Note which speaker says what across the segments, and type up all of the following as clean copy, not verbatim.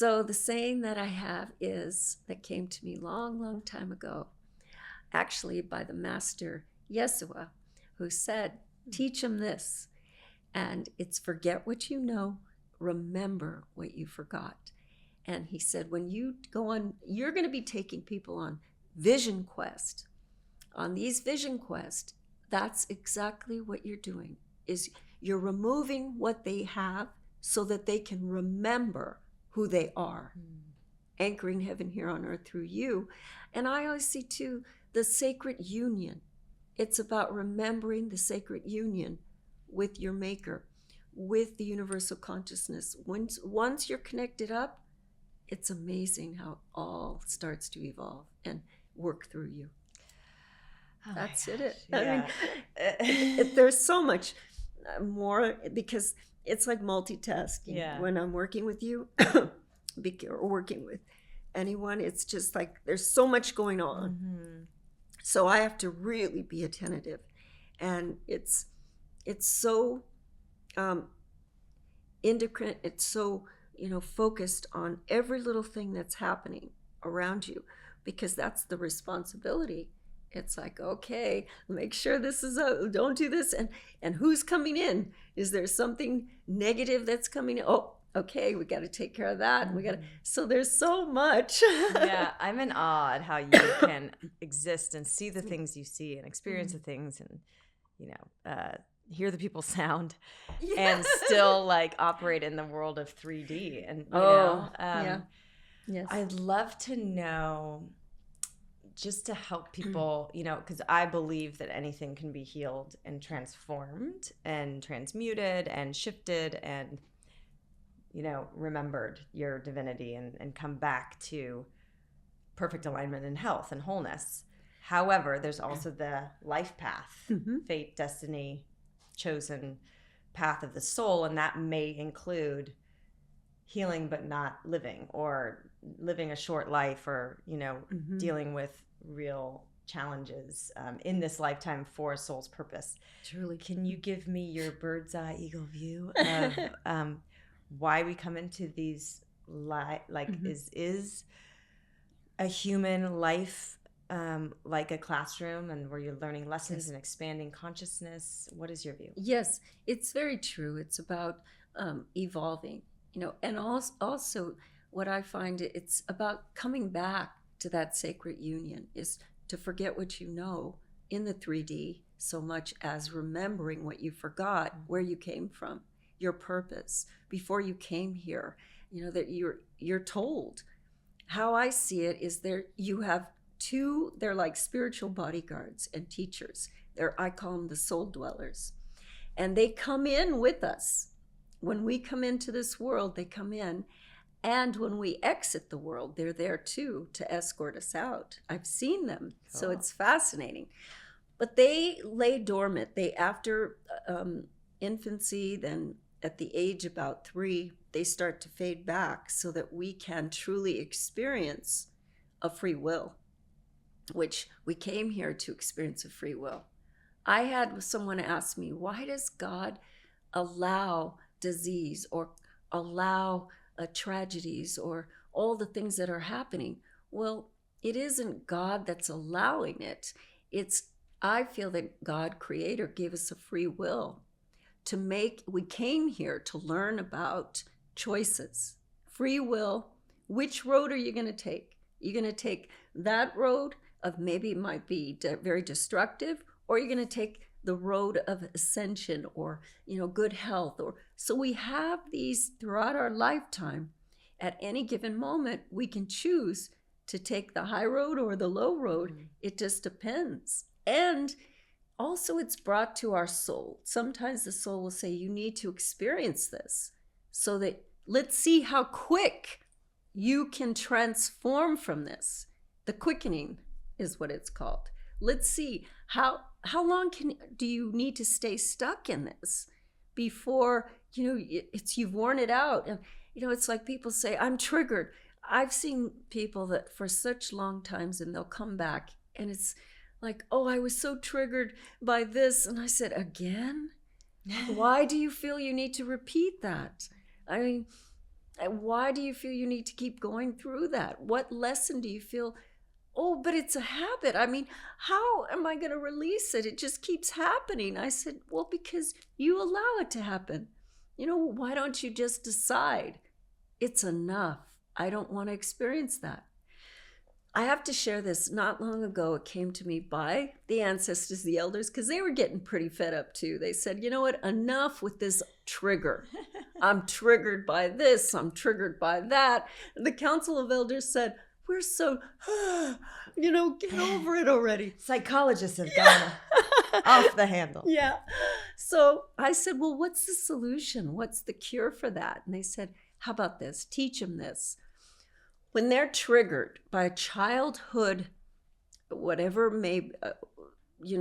Speaker 1: So the saying that I have is, that came to me long time ago, actually by the master Yeshua, who said, teach them this. And it's forget what you know, remember what you forgot. And he said, when you go on, you're going to be taking people on vision quest. On these vision quest, that's exactly what you're doing, is you're removing what they have so that they can remember who they are, anchoring heaven here on earth through you. And I always see too, the sacred union. It's about remembering the sacred union with your maker, with the universal consciousness. Once you're connected up, it's amazing how it all starts to evolve and work through you. That's it.
Speaker 2: Yeah.
Speaker 1: I mean, there's so much more, because it's like multitasking.
Speaker 2: Yeah.
Speaker 1: When I'm working with you or working with anyone, it's just like there's so much going on.
Speaker 2: Mm-hmm.
Speaker 1: So I have to really be attentive. And it's so endocrine, it's so, focused on every little thing that's happening around you, because that's the responsibility. It's like, okay, make sure this is don't do this. And who's coming in? Is there something negative that's coming in? Oh, okay, we got to take care of that. And so there's so much.
Speaker 2: Yeah, I'm in awe at how you can exist and see the things you see and experience the things and, hear the people sound and still like operate in the world of 3D. And,
Speaker 1: Yes.
Speaker 2: I'd love to know, just to help people, because I believe that anything can be healed and transformed and transmuted and shifted and, remembered your divinity and come back to perfect alignment and health and wholeness. However, there's also the life path, fate, destiny, chosen path of the soul, and that may include healing but not living, or living a short life, or dealing with real challenges in this lifetime for a soul's purpose.
Speaker 1: Truly.
Speaker 2: Can you give me your bird's eye eagle view of why we come into these is a human life like a classroom, and where you're learning lessons and expanding consciousness? What is your view?
Speaker 1: Yes, it's very true. It's about evolving, and also what I find, it's about coming back to that sacred union, is to forget what you know in the 3D so much as remembering what you forgot, where you came from, your purpose before you came here, that you're told. How I see it is you have two, they're like spiritual bodyguards and teachers. I call them the soul dwellers. And they come in with us. When we come into this world, they come in. And when we exit the world, they're there too to escort us out. I've seen them, so it's fascinating. But they lay dormant. After infancy, then at the age about 3, they start to fade back so that we can truly experience a free will, which we came here to experience a free will. I had someone ask me, why does God allow disease or allow tragedies or all the things that are happening? Well, it isn't God that's allowing it. I feel that God, Creator, gave us a free will we came here to learn about choices, free will. Which road are you going to take? You're going to take that road of maybe it might be very destructive, or you're going to take the road of ascension or, good health. So we have these throughout our lifetime. At any given moment, we can choose to take the high road or the low road. It just depends. And also it's brought to our soul. Sometimes the soul will say, you need to experience this so that let's see how quick you can transform from this. The quickening is what it's called. Let's see how long do you need to stay stuck in this before you've worn it out. And it's like people say, I'm triggered. I've seen people that for such long times, and they'll come back and it's like, oh, I was so triggered by this. And I said, again? Why do you feel you need to repeat that? I mean, And why do you feel you need to keep going through that? What lesson do you feel? Oh, but it's a habit. I mean, how am I going to release it? It just keeps happening. I said, well, because you allow it to happen. Why don't you just decide it's enough? I don't want to experience that. I have to share this. Not long ago, it came to me by the ancestors, the elders, because they were getting pretty fed up too. They said, you know what? Enough with this trigger. I'm triggered by this. I'm triggered by that. And the Council of Elders said, we're so, get over it already.
Speaker 2: Psychologists have gone off the handle.
Speaker 1: Yeah. So I said, well, what's the solution? What's the cure for that? And they said, how about this? Teach them this. When they're triggered by a childhood, whatever may,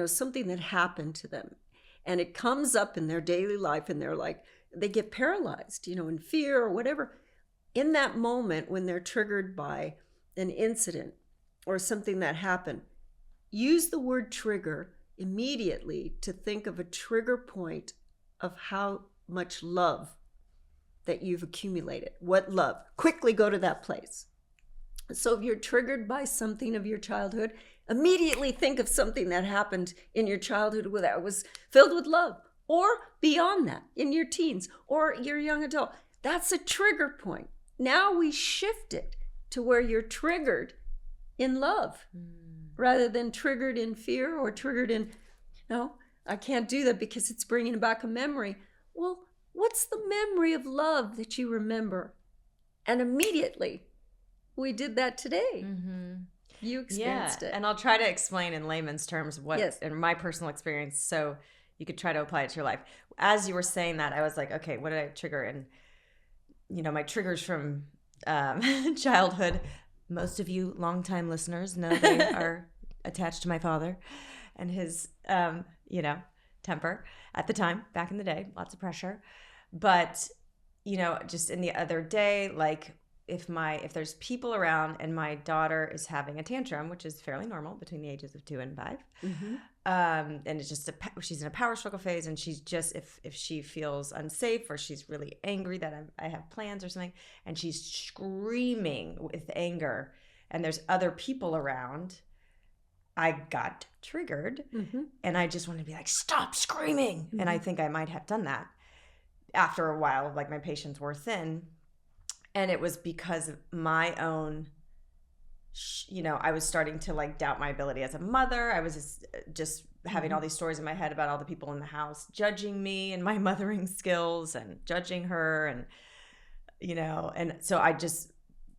Speaker 1: something that happened to them, and it comes up in their daily life, and they get paralyzed, in fear or whatever. In that moment, when they're triggered by an incident or something that happened, use the word trigger immediately to think of a trigger point of how much love that you've accumulated. What love? Quickly go to that place. So if you're triggered by something of your childhood, immediately think of something that happened in your childhood that was filled with love, or beyond that, in your teens or your young adult. That's a trigger point. Now we shift it to where you're triggered in love rather than triggered in fear or triggered in, no, I can't do that because it's bringing back a memory. Well, what's the memory of love that you remember? And immediately, we did that today.
Speaker 2: Mm-hmm.
Speaker 1: You experienced it.
Speaker 2: And I'll try to explain in layman's terms what,
Speaker 1: yes,
Speaker 2: in my personal experience, so you could try to apply it to your life. As you were saying that, I was like, okay, what did I trigger? And, my triggers from childhood, most of you longtime listeners know they are attached to my father and his, temper at the time, back in the day, lots of pressure. But, just in the other day, like, if there's people around and my daughter is having a tantrum, which is fairly normal between the ages of 2 and 5,
Speaker 1: mm-hmm.
Speaker 2: And it's just she's in a power struggle phase, and she's just if she feels unsafe or she's really angry that I have plans or something, and she's screaming with anger, and there's other people around, I got triggered,
Speaker 1: mm-hmm.
Speaker 2: and I just wanted to be like, stop screaming,
Speaker 1: mm-hmm.
Speaker 2: and I think I might have done that. After a while, like, my patience wore thin. And it was because of my own, I was starting to, like, doubt my ability as a mother. I was just having
Speaker 1: mm-hmm.
Speaker 2: all these stories in my head about all the people in the house judging me and my mothering skills and judging her. And, and so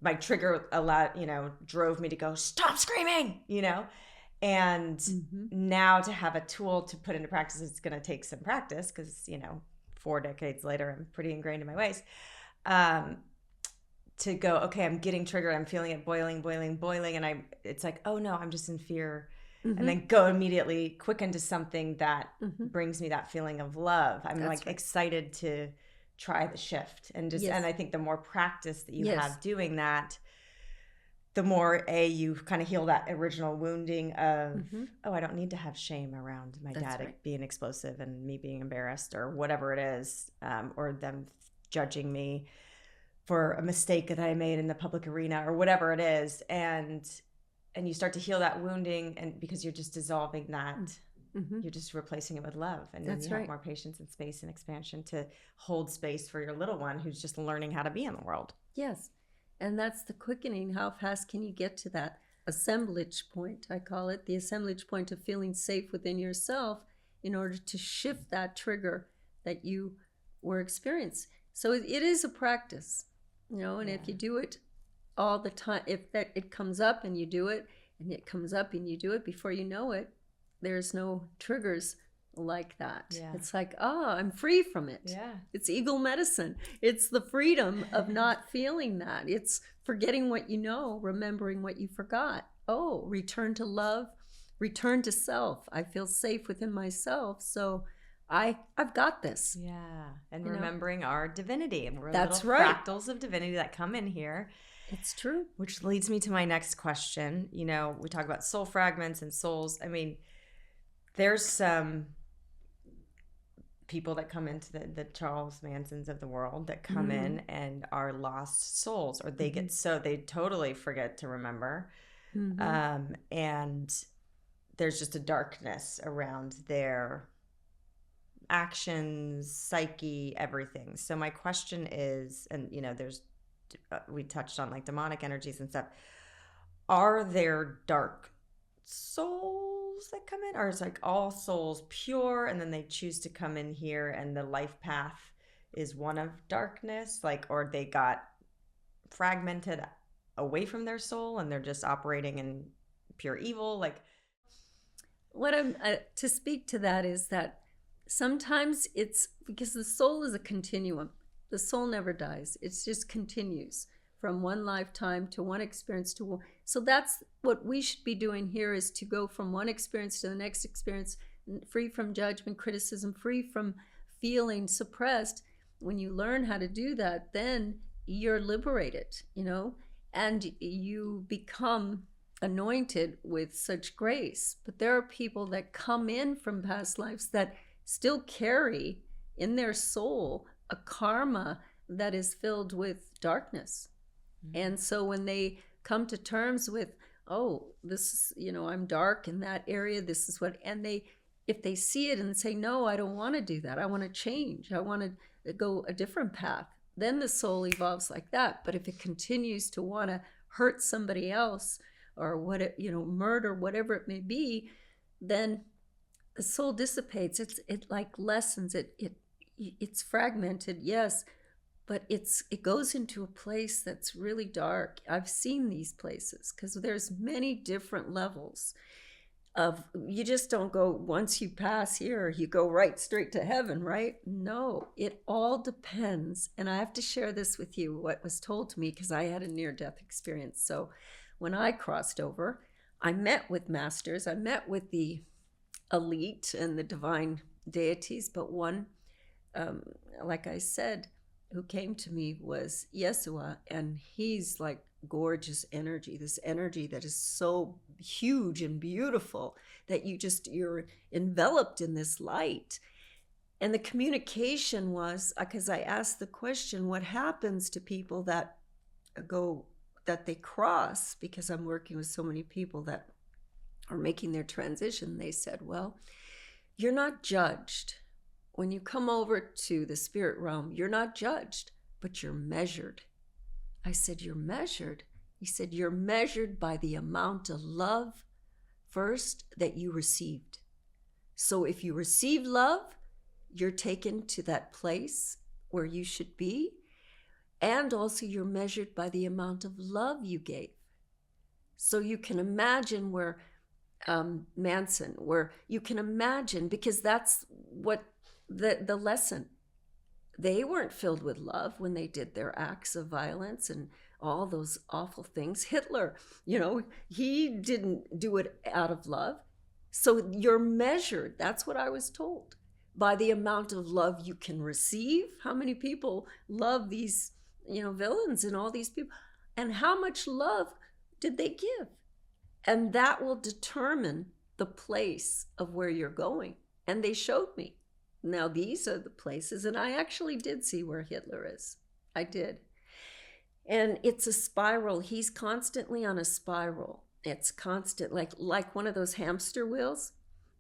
Speaker 2: my trigger drove me to go, stop screaming, And
Speaker 1: mm-hmm.
Speaker 2: now to have a tool to put into practice, it's going to take some practice because, 4 decades later, I'm pretty ingrained in my ways. To go, okay, I'm getting triggered. I'm feeling it boiling. And it's like, oh no, I'm just in fear. Mm-hmm. And then go immediately quick into something that mm-hmm. brings me that feeling of love. I'm excited to try the shift. And and I think the more practice that you have doing that, the more you kind of heal that original wounding of, mm-hmm. oh, I don't need to have shame around my dad being explosive and me being embarrassed or whatever it is, or them judging me for a mistake that I made in the public arena or whatever it is. And you start to heal that wounding, and because you're just dissolving that, mm-hmm. you're just replacing it with love. And then you have more patience and space and expansion to hold space for your little one who's just learning how to be in the world.
Speaker 1: Yes. And that's the quickening. How fast can you get to that assemblage point? I call it the assemblage point of feeling safe within yourself in order to shift that trigger that you were experiencing. So it is a practice. And if you do it all the time, if it comes up and you do it, and it comes up and you do it, before you know it, there's no triggers like that. Yeah. It's like, I'm free from it. Yeah. It's eagle medicine. It's the freedom of not feeling that. It's forgetting what you know, remembering what you forgot. Oh, return to love, return to self. I feel safe within myself. So I've got this.
Speaker 2: Yeah. And remembering our divinity. And we're
Speaker 1: That's
Speaker 2: little fractals of divinity that come in here.
Speaker 1: It's true.
Speaker 2: Which leads me to my next question. We talk about soul fragments and souls. I mean, there's some people that come into the Charles Mansons of the world that come in and are lost souls, or they get so they totally forget to remember. And there's just a darkness around their actions, psyche, everything. So my question is, and there's we touched on like demonic energies and stuff. Are there dark souls that come in, or is like all souls pure and then they choose to come in here and the life path is one of darkness, like, or they got fragmented away from their soul and they're just operating in pure evil? Like,
Speaker 1: what I'm to speak to that is that sometimes it's because the soul is a continuum. The soul never dies. It just continues from one lifetime to one experience to one. So that's what we should be doing here, is to go from one experience to the next experience, free from judgment, criticism, free from feeling suppressed. When you learn how to do that, then you're liberated, and you become anointed with such grace. But there are people that come in from past lives that still carry in their soul a karma that is filled with darkness. And so when they come to terms with, oh, this is, I'm dark in that area, this is what, and if they see it and say, no, I don't want to do that, I want to change, I want to go a different path, then the soul evolves like that. But if it continues to want to hurt somebody else, or murder, whatever it may be, then the soul dissipates. It like lessens. It's fragmented, yes, but it goes into a place that's really dark. I've seen these places because there's many different levels of, you just don't go, once you pass here, you go right straight to heaven, right? No, it all depends. And I have to share this with you, what was told to me, because I had a near-death experience. So when I crossed over, I met with masters, I met with the elite and the divine deities, but one, like I said, who came to me was Yeshua, and he's like gorgeous energy, this energy that is so huge and beautiful that you're enveloped in this light. And the communication was, because I asked the question, what happens to people that they cross, because I'm working with so many people that are making their transition. They said, well, you're not judged. When you come over to the spirit realm, you're not judged, but you're measured. I said, you're measured? He said, you're measured by the amount of love first that you received. So if you receive love, you're taken to that place where you should be. And also you're measured by the amount of love you gave. So you can imagine where Manson, where you can imagine, because that's what the lesson. They weren't filled with love when they did their acts of violence and all those awful things. Hitler, he didn't do it out of love. So you're measured, that's what I was told, by the amount of love you can receive. How many people love these, villains and all these people? And how much love did they give? And that will determine the place of where you're going. And they showed me. Now, these are the places, and I actually did see where Hitler is. I did. And it's a spiral. He's constantly on a spiral. It's constant, like one of those hamster wheels.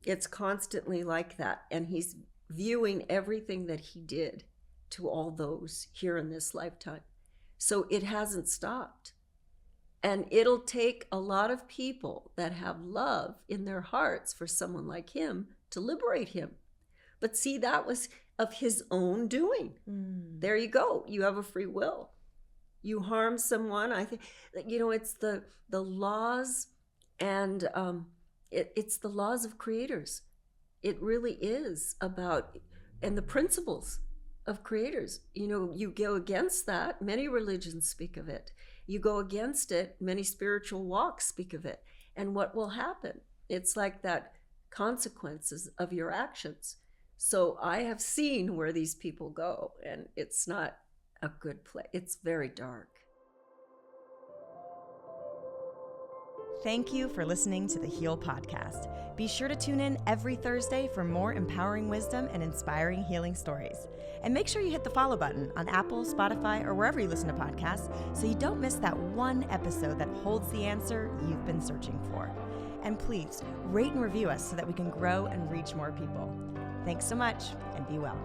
Speaker 1: It's constantly like that. And he's viewing everything that he did to all those here in this lifetime. So it hasn't stopped. And it'll take a lot of people that have love in their hearts for someone like him to liberate him. But see, that was of his own doing. There you go. You have a free will. You harm someone. I think, it's the laws, and it's the laws of creators. It really is about, and the principles of creators. You go against that. Many religions speak of it. You go against it. Many spiritual walks speak of it. And what will happen? It's like that consequences of your actions. So I have seen where these people go, and it's not a good place. It's very dark.
Speaker 2: Thank you for listening to the Heal Podcast. Be sure to tune in every Thursday for more empowering wisdom and inspiring healing stories. And make sure you hit the follow button on Apple, Spotify, or wherever you listen to podcasts so you don't miss that one episode that holds the answer you've been searching for. And please rate and review us so that we can grow and reach more people. Thanks so much, and be well.